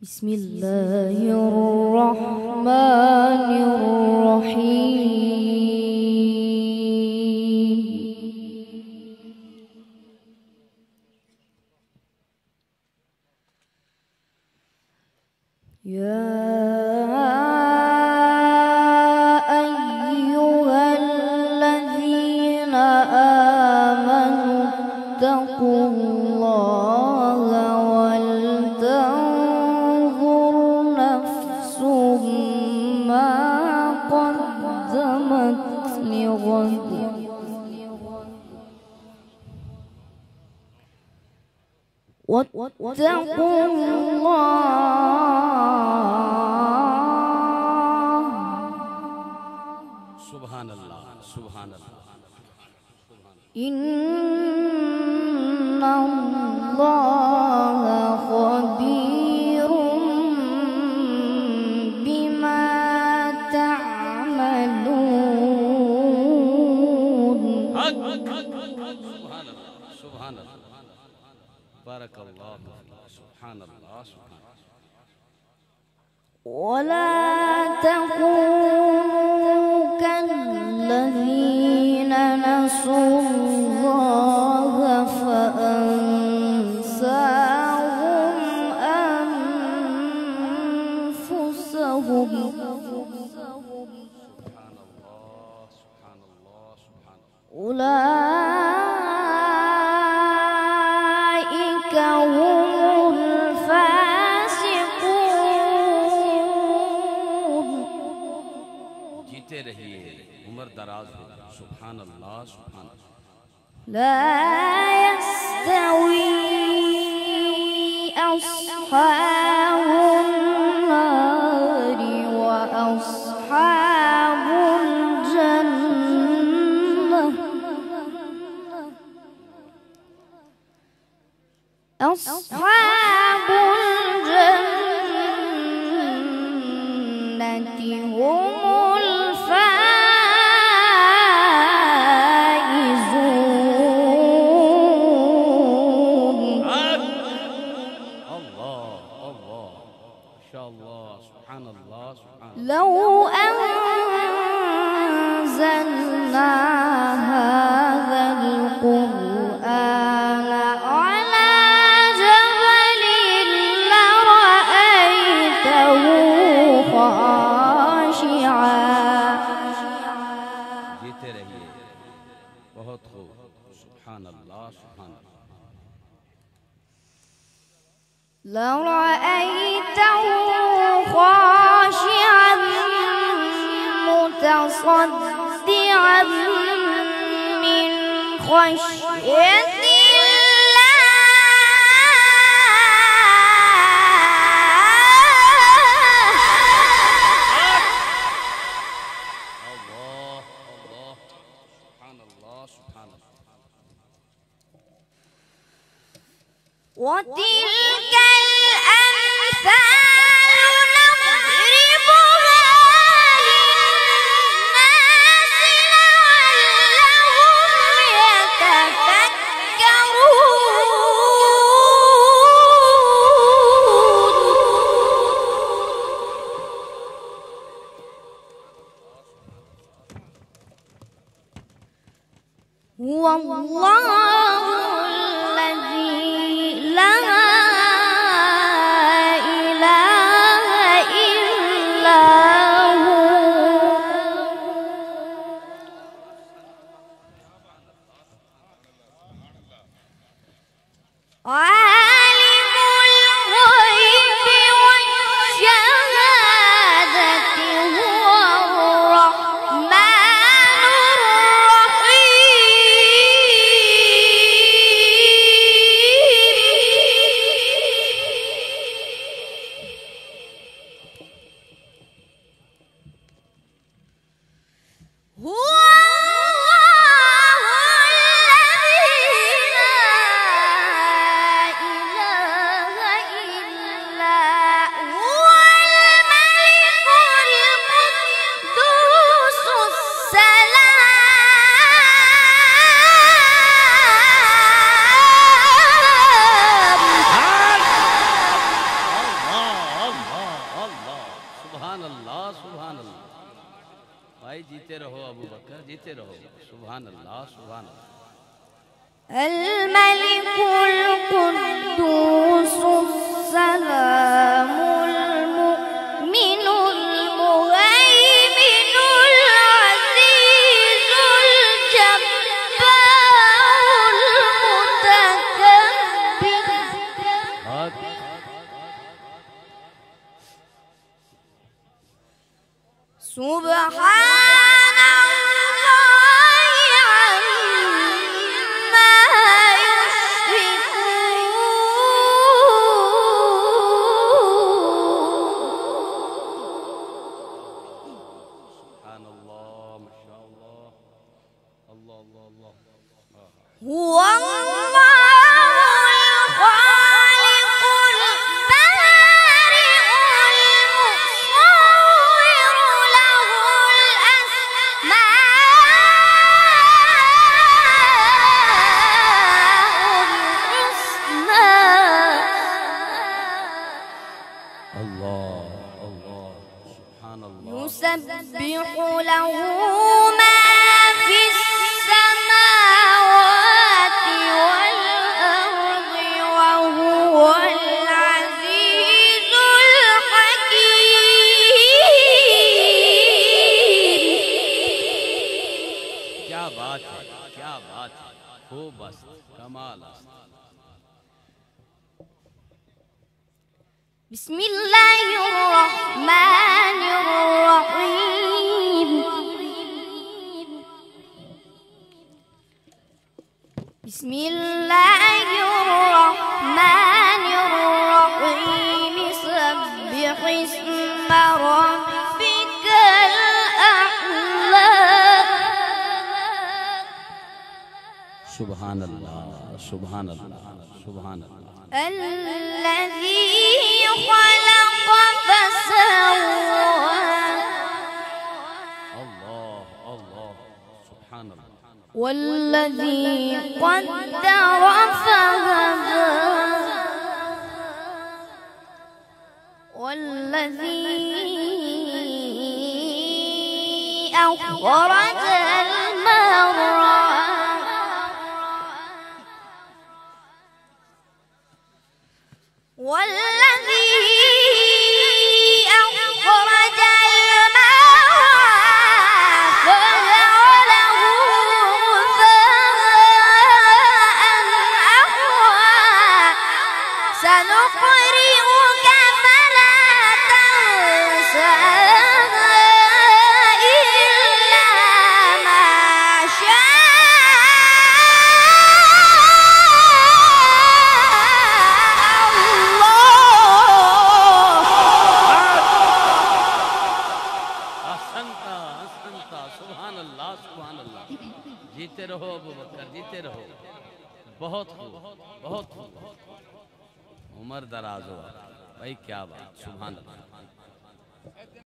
بسم الله الرحمن الرحيم. يا أيها الذين آمنوا اتقوا الله ولتنظر نفس ما قدمت لغد واتقوا الله. سبحان الله سبحان الله. إن الله خبير بما تعملون. سبحان الله سبحان الله. بارك الله فيك. سبحان الله سبحان الله. ولا تكونوا كالذين نسوا الله فأنساهم أنفسهم. سبحان الله سبحان الله سبحان الله. أولئك هم الفاسقون. जीते रहिए, उम्र दराज हो. सुभान अल्लाह सुभान अल्लाह. لا يستوي أصحاب النار وأصحاب الجنة. أصحاب الجنة هم الفائزون. الله الله ما شاء الله. سبحان الله سبحان الله. لو أنزلنا هذا القرآن على جبل لرأيته خاشعا. जीते रहिए. बहुत खूब. सुभान अल्लाह सुभान अल्लाह. لرأيته خاشعا متصدعا من خشية الله الله. سبحان الله سبحان الله. وتلك الأمثال نضربها للناس لعلهم يتفكرون. هو الله الذي لا إله إلا هو. عالم الغيب والشهادة هو الرحمن الرحيم. भाई जीते रहो अबू बकर, जीते रहो। सुभान अल्लाह, सुभान अल्लाह। الملك القدوس السلام المؤمن المهيمن العزيز الجبار المتكبر سبحان الله عما يشركون. سبحان الله، ما شاء الله. الله الله الله. هو الله الخالق البارئ المصور له الأسماء الحسنى. الله الله. سبحان الله. يسبح له ما في السماوات والأرض وهو العزيز الحكيم. क्या बात है, क्या बात है, खूब बस कमाल। بسم الله الرحمن الرحيم. بسم الله الرحمن الرحيم. سبح اسم ربك الأعلى. सुभान अल्लाह, सुभान अल्लाह, सुभान अल्लाह। الذي خلق فسوى. الله الله. سبحان الله. والذي قدر فهدى. والذي أخرج المرعى. والذي أخرج المرعى فجعله غثاء أحوى. سنقرئك فلا تنسى إلا ما जीते रहो अबू बकर, जीते रहो। बहुत खूब, बहुत खूब। उम्र दराज हो भाई, क्या बात। सुभान अल्लाह।